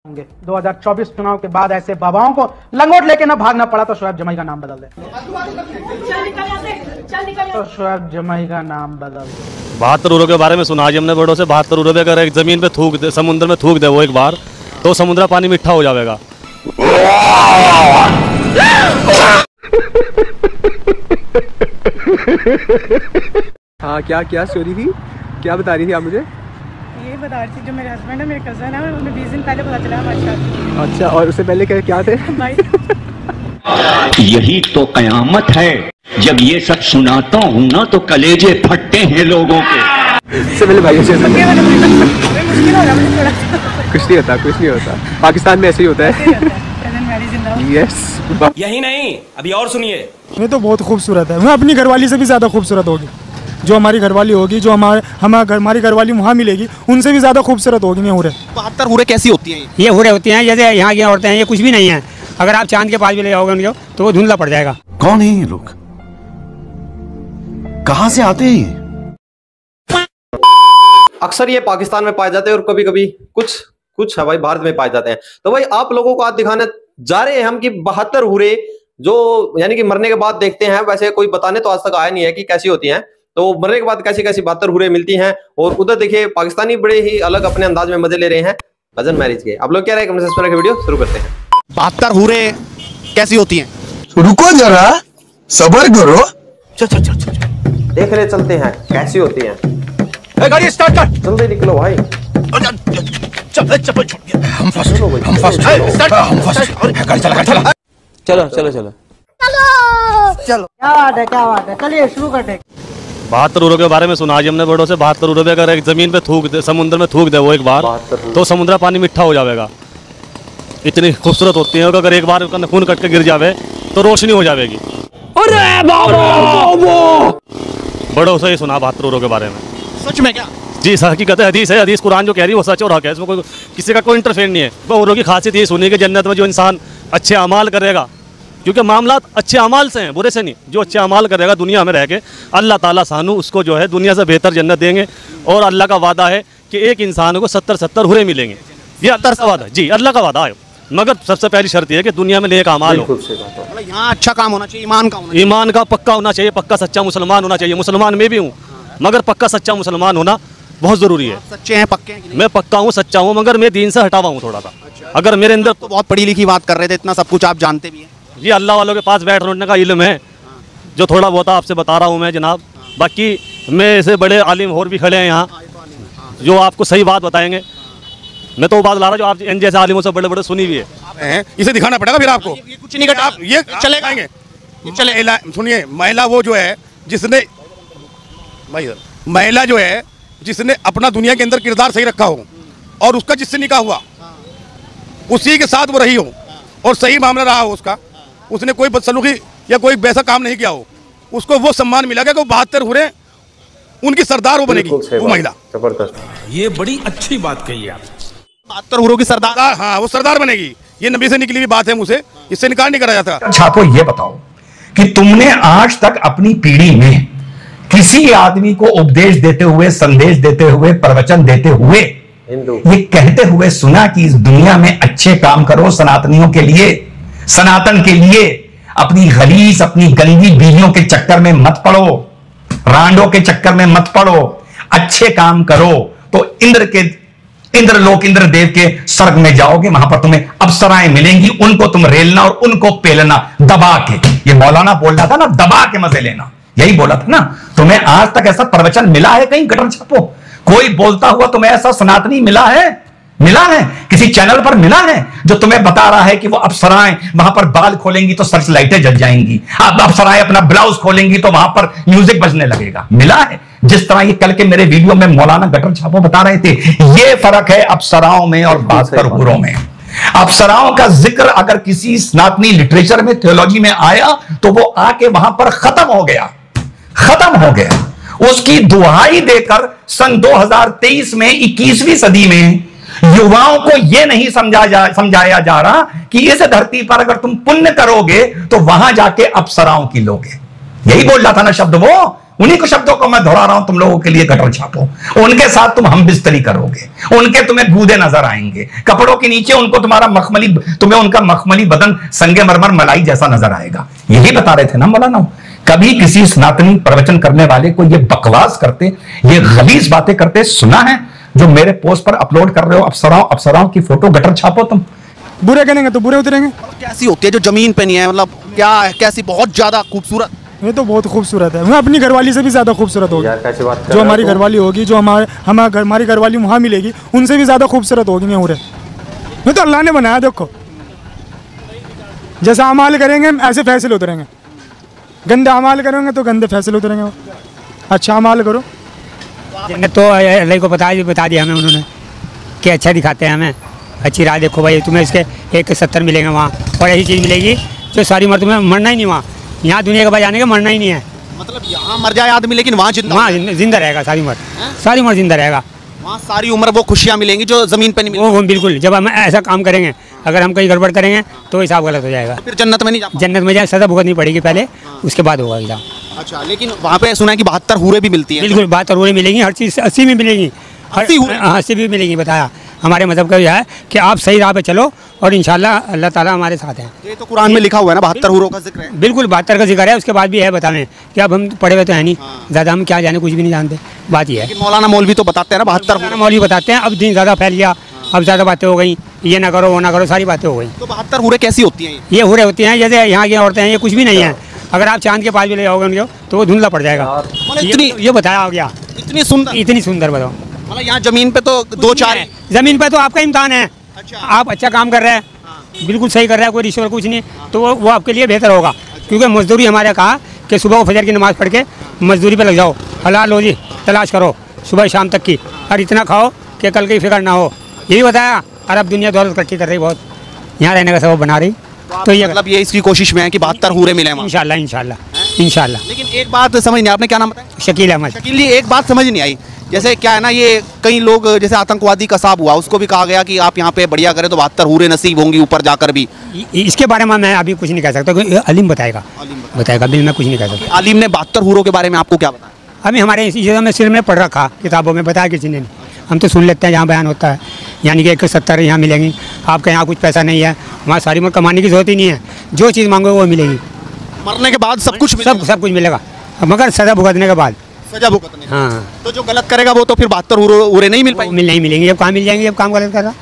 2024 चुनाव के बाद ऐसे बाबाओं को लंगोट लेके ना भागना पड़ा तो शोएब जमाई का नाम बदल दे। तो शोएब जमाई का नाम बदल दे। 72 यूरो के बारे में सुना आज हमने बड़ों से। 72 यूरो अगर एक जमीन पे थूक दे, समुद्र में थूक दे वो एक बार, तो समुद्र पानी मीठा हो जाएगा। हाँ, क्या स्टोरी थी, क्या बता रही थी आप मुझे? ये बता रही थी जो मेरे हस्बैंड है, मेरे कज़न है, उन्हें 20 दिन पहले पता चला हमारी शादी। अच्छा, और उससे पहले क्या थे? भाई यही तो कयामत है। जब ये सब सुनाता हूँ ना तो कलेजे फटते हैं लोगों के। इससे पहले भाई मुश्किल हो रहा मुझे थोड़ा। कुछ नहीं होता। पाकिस्तान में ऐसे ही होता है। यस, यही नहीं, अभी और सुनिए। मैं तो बहुत खूबसूरत है, मैं अपनी घरवाली से भी ज्यादा खूबसूरत होगी। जो हमारी घरवाली होगी, जो हमारी घरवाली वहाँ मिलेगी, उनसे भी ज्यादा खूबसूरत होगी। मैं हुरे 72 हुरे कैसी होती हैं? ये हुरे होती हैं जैसे यहाँ की औरतें हैं, ये कुछ भी नहीं है। अगर आप चांद के पास भी ले जाओगे उनको तो वो धुंधला पड़ जाएगा। कौन है ये लोग, कहाँ से आते हैं? अक्सर ये पाकिस्तान में पाए जाते हैं और कभी कभी कुछ है भाई भारत में पाए जाते हैं। तो भाई आप लोगों को आज दिखाने जा रहे हैं हम कि 72 हुरे जो यानी कि मरने के बाद देखते हैं। वैसे कोई बताने तो आज तक आया नहीं है कि कैसी होती हैं, तो मरने के बाद कैसी 72 हुरे मिलती हैं। और उधर देखिए पाकिस्तानी बड़े ही अलग अपने अंदाज में मजे ले रहे हैं कजन मैरिज के। आप लोग क्या रहे कमेंट सेक्शन में वीडियो शुरू करते हैं। 72 हुरे कैसी होती हैं? रुको जरा, सब्र करो। चल देख रहे चलते हैं कैसी होती हैं। गाड़ी स्टार्ट कर, जल्दी निकलो भाई। चप्पल छूट गया। हम फर्स्ट। गाड़ी चला। चलो क्या बात है, चलिए शुरू करते हैं। 72 यूरो के बारे में सुना आज हमने बड़ों से। 72 यूरो अगर एक जमीन पे थूक दे, समुद्र में थूक दे वो एक बार, तो समुद्र पानी मीठा हो जाएगा। इतनी खूबसूरत होती है, अगर एक बार खून कट के गिर जावे तो रोशनी हो जाएगी। बड़ों से ही सुना 72 यूरो के बारे में। सच में क्या? जी सर, हकीकत है। हदीस है, हदीस कुरान जो कह रही है वो सच और हक है। इसमें कोई किसी का कोई इंटरफेयर नहीं है। औरों की खासियत ये सुनी कि जन्नत में जो इंसान अच्छे अमाल करेगा, क्योंकि मामला अच्छे अमाल से हैं, बुरे से नहीं। जो अच्छे अमाल करेगा दुनिया में रह के, अल्लाह ताला सानू उसको जो है दुनिया से बेहतर जन्नत देंगे। और अल्लाह का वादा है कि एक इंसान को 70 हुरे मिलेंगे। ये अल्लाह का वादा है जी, अल्लाह का वादा है। मगर सबसे पहली शर्त यह है कि दुनिया में नेक अमाल हो। यहाँ अच्छा काम होना चाहिए, ईमान का पक्का होना चाहिए, पक्का सच्चा मुसलमान होना चाहिए। मुसलमान में भी हूँ, मगर पक्का सच्चा मुसलमान होना बहुत जरूरी है। सच्चे हैं, पक्के हैं? मैं पक्का हूँ, सच्चा हूँ, मगर मैं दीन से हटा हुआ हूँ थोड़ा सा। अगर मेरे अंदर तो बहुत पढ़ी लिखी बात कर रहे थे, इतना सब कुछ आप जानते भी हैं। जी, अल्लाह वालों के पास बैठने का इल्म है, जो थोड़ा बहुत आपसे बता रहा हूँ मैं जनाब। बाकी मैं ऐसे बड़े आलिम और भी खड़े हैं यहाँ जो आपको सही बात बताएंगे। मैं तो बात ला रहा जो आप इन जैसे आलिमों से बड़े बड़े सुनी हुई है। इसे दिखाना पड़ेगा फिर आपको। ये कुछ नहीं घटा, ये चलेगा। सुनिए, महिला वो जो है जिसने जिसने अपना दुनिया के अंदर किरदार सही रखा हो और उसका जिससे निकाह हुआ उसी के साथ वो रही हो और सही मामला रहा हो उसका, उसने कोई बदसलूकी या कोई वैसा काम नहीं किया हो, उसको वो सम्मान मिला कि 72 हुरे उनकी सरदार वो बनेगी वो महिला। जबरदस्त, ये बड़ी अच्छी बात कही आप। 72 हुरों की सरदार, हाँ वो सरदार बनेगी। ये नबी से निकली हुई बात है, मुझे इससे निकाल नहीं करा जाता। छापो, ये बताओ कि तुमने आज तक अपनी पीढ़ी में किसी आदमी को उपदेश देते हुए, संदेश देते हुए, प्रवचन देते हुए, ये कहते हुए सुना कि इस दुनिया में अच्छे काम करो, सनातनियों के लिए, सनातन के लिए, अपनी गलीस, अपनी गंदी बीवियों के चक्कर में मत पड़ो, रांडों के चक्कर में मत पड़ो, अच्छे काम करो तो इंद्रलोक, इंद्रदेव के स्वर्ग में जाओगे, वहां पर तुम्हें अप्सराएं मिलेंगी, उनको तुम रेलना और उनको पेलना दबा के। ये मौलाना बोल रहा था ना, दबा के मजे लेना, यही बोला था ना। तुम्हें आज तक ऐसा प्रवचन मिला है कहीं? गटर छापो, कोई बोलता हुआ तुम्हें ऐसा सनातनी मिला है? किसी चैनल पर मिला है जो तुम्हें बता रहा है कि वो अप्सराएं वहां पर बाल खोलेंगी तो सर्च लाइटें जल जाएंगी, अब अप्सराएं अपना ब्लाउज खोलेंगी तो वहां पर म्यूजिक बजने लगेगा? मिला है? जिस तरह ये कल के मेरे वीडियो में मौलाना गटर छापो बता रहे थे, ये फर्क है अप्सराओं में और 72 हुरों में। अप्सराओं का जिक्र अगर किसी सनातनी लिटरेचर में, थियोलॉजी में आया तो वो आके वहां पर खत्म हो गया। उसकी दुहाई देकर सन 2023 में 21वीं सदी में युवाओं को यह नहीं समझाया जा रहा कि इस धरती पर अगर तुम पुण्य करोगे तो वहां जाके अप्सराओं की लोगे। यही बोल रहा था ना शब्द वो, उन्हीं को शब्दों को मैं दोहरा रहा हूं तुम लोगों के लिए, गटर छापो। उनके साथ तुम हम बिस्तरी करोगे, उनके तुम्हें गूदे नजर आएंगे, कपड़ों के नीचे उनको तुम्हें उनका मखमली बदन संगे मरमर मलाई जैसा नजर आएगा। यही बता रहे थे ना मौलाना। कभी किसी सनातनी प्रवचन करने वाले को ये बकवास करते, ये गलीज बातें करते सुना है? जो मेरे पोस्ट पर अपलोड कर रहे हो अप्सराओं की फोटो, गटर छापो तुम। बुरे करेंगे तो बुरे उतरेंगे। कैसी होती है जो जमीन पे नहीं है, मतलब क्या है, कैसी? बहुत ज्यादा खूबसूरत। ये तो बहुत खूबसूरत है, मैं अपनी घरवाली से भी ज्यादा खूबसूरत होगी। जो हमारी घरवाली होगी, जो हमारी घरवाली वहाँ मिलेगी, उनसे भी ज्यादा खूबसूरत होगी। मैं तो अल्लाह ने बनाया। देखो जैसा अमाल करेंगे ऐसे फैसले उतरेंगे। गंदे अमाल करेंगे तो गंदे फैसले उतरेंगे। अच्छा अमाल करो। जन्नत तो अल्लाह को बता दिया हमें उन्होंने कि अच्छा दिखाते हैं हमें, अच्छी राह देखो भाई, तुम्हें इसके 170 मिलेंगे वहाँ, और ऐसी चीज़ मिलेगी जो सारी उम्र तुम्हें मरना ही नहीं। वहाँ यहाँ दुनिया के बाद जाने का मरना ही नहीं है। मतलब यहाँ मर जाए आदमी लेकिन वहाँ जिंदा रहेगा सारी उम्र जिंदा रहेगा। वहाँ सारी उम्र वो खुशियाँ मिलेंगी जो जमीन पे नहीं मिलेंगी। वो बिल्कुल, जब हम ऐसा काम करेंगे, अगर हम कहीं गड़बड़ करेंगे तो हिसाब गलत हो जाएगा। फिर जन्नत में नहीं जा, जन्नत में जाए सजा भुगतनी पड़ेगी पहले, उसके बाद होगा हिसाब। अच्छा, लेकिन वहाँ पे सुना है कि 72 हूरें भी मिलती हैं। बिल्कुल 72 हूरें मिलेंगी, हर चीज़ 80 में मिलेगी, 80 भी मिलेगी। बताया हमारे मजहब का यह है कि आप सही राह पे चलो और इंशाल्लाह अल्लाह ताला हमारे साथ हैं। ये तो कुरान में लिखा हुआ है ना, 72 हूरों का जिक्र है। बिल्कुल 72 का जिक्र है, उसके बाद भी है बताने कि अब हम पढ़े हुए तो है नहीं ज़्यादा, हम क्या जाने, कुछ भी नहीं जानते। बात ये है। मौलाना मौलवी तो बताते हैं ना 72 मौलवी बताते हैं। अब दिन ज़्यादा फैल गया, अब ज़्यादा बातें हो गई, ये ना करो वो ना करो, सारी बातें हो गई। तो 72 हूरें कैसी होती हैं? ये हूरें होती हैं जैसे यहाँ की औरतें हैं, ये कुछ भी नहीं है। अगर आप चांद के पास भी ले जाओगे उनको तो वो धुंधला पड़ जाएगा। ये बताया गया। इतनी सुंदर बताओ। मतलब यहाँ जमीन पे तो 2-4, जमीन पे तो आपका इम्तिहान है। आप अच्छा काम कर रहे हैं, बिल्कुल सही कर रहे हैं, कोई रिश्वत कुछ नहीं, तो वो आपके लिए बेहतर होगा। क्योंकि मजदूरी हमारे कहा कि सुबह को फजर की नमाज़ पढ़ के मजदूरी पे लग जाओ, हलाल रोजी तलाश करो सुबह शाम तक की, और इतना खाओ कि कल की फिक्र ना हो। यही बताया। और अब दुनिया दौलत इकट्ठी कर रही, बहुत यहाँ रहने का सबब बना रही। तो ये मतलब ये इसकी कोशिश में है कि 72 हूरें मिले इंशाल्लाह इंशाल्लाह। लेकिन एक बात समझ नहीं, आपने क्या नाम बताया? शकील अहमद। शकील जी, एक बात समझ नहीं आई। जैसे क्या है ना, ये कई लोग जैसे आतंकवादी कसाब हुआ, उसको भी कहा गया कि आप यहाँ पे बढ़िया करें तो 72 हूरें नसीब होंगी ऊपर जाकर भी। इसके बारे में मैं अभी कुछ नहीं कह सकता, क्योंकि अलीम बताएगा। अभी मैं कुछ नहीं कह सकता। अलीम ने 72 हूरों के बारे में आपको क्या बताया? अभी हमारे इसी जगह में सिर में पढ़ रखा, किताबों में बताया किसी ने नहीं। हम तो सुन लेते हैं जहाँ बयान होता है, यानी कि 170 यहाँ मिलेंगी। आपके यहाँ कुछ पैसा नहीं है, वहाँ सारी उम्र कमाने की जरूरत ही नहीं है, जो चीज़ मांगो वो मिलेगी। मरने के बाद सब कुछ सब कुछ मिलेगा, मगर सजा भुगतने के बाद। सजा भुगतने? हाँ। तो जो गलत करेगा वो तो फिर 72 हूरें नहीं मिल पाएंगी। नहीं मिलेंगी। अब कहाँ मिल जाएंगे, अब काम गलत कर रहा।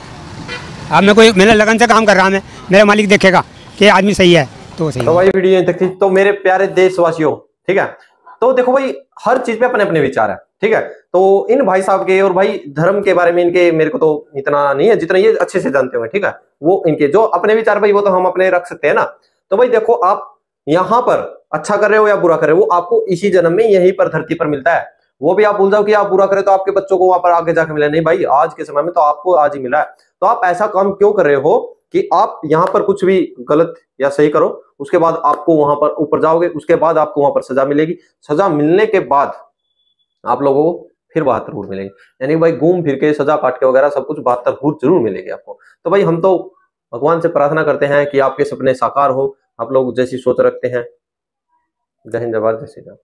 अब मैं कोई मेरे लगन से काम कर रहा, मैं मेरा मालिक देखेगा कि आदमी सही है तो सही। तो भाई वीडियो तक थी। तो मेरे प्यारे देशवासियों, ठीक है, तो देखो भाई हर चीज पे अपने अपने विचार है, ठीक है। तो इन भाई साहब के और भाई धर्म के बारे में इनके मेरे को तो इतना नहीं है जितना ये अच्छे से जानते होंगे, ठीक है। वो इनके जो अपने विचार भाई वो तो हम अपने रख सकते हैं ना। तो भाई देखो, आप यहाँ पर अच्छा कर रहे हो या बुरा कर रहे हो, वो आपको इसी जन्म में यहीं पर धरती पर मिलता है। वो भी आप भूल जाओ कि आप बुरा करें तो आपके बच्चों को वहां पर आगे जाके मिला, नहीं भाई, आज के समय में तो आपको आज ही मिला है। तो आप ऐसा काम क्यों कर रहे हो कि आप यहाँ पर कुछ भी गलत या सही करो, उसके बाद आपको वहां पर ऊपर जाओगे, उसके बाद आपको वहां पर सजा मिलेगी। सजा मिलने के बाद आप लोगों को फिर 72 हूर मिलेंगे, यानी भाई घूम फिर के सजा काट के वगैरह सब कुछ 72 हूर जरूर मिलेगी आपको। तो भाई हम तो भगवान से प्रार्थना करते हैं कि आपके सपने साकार हो, आप लोग जैसी सोच रखते हैं। जय हिंद, जय भारत, जय श्री राम।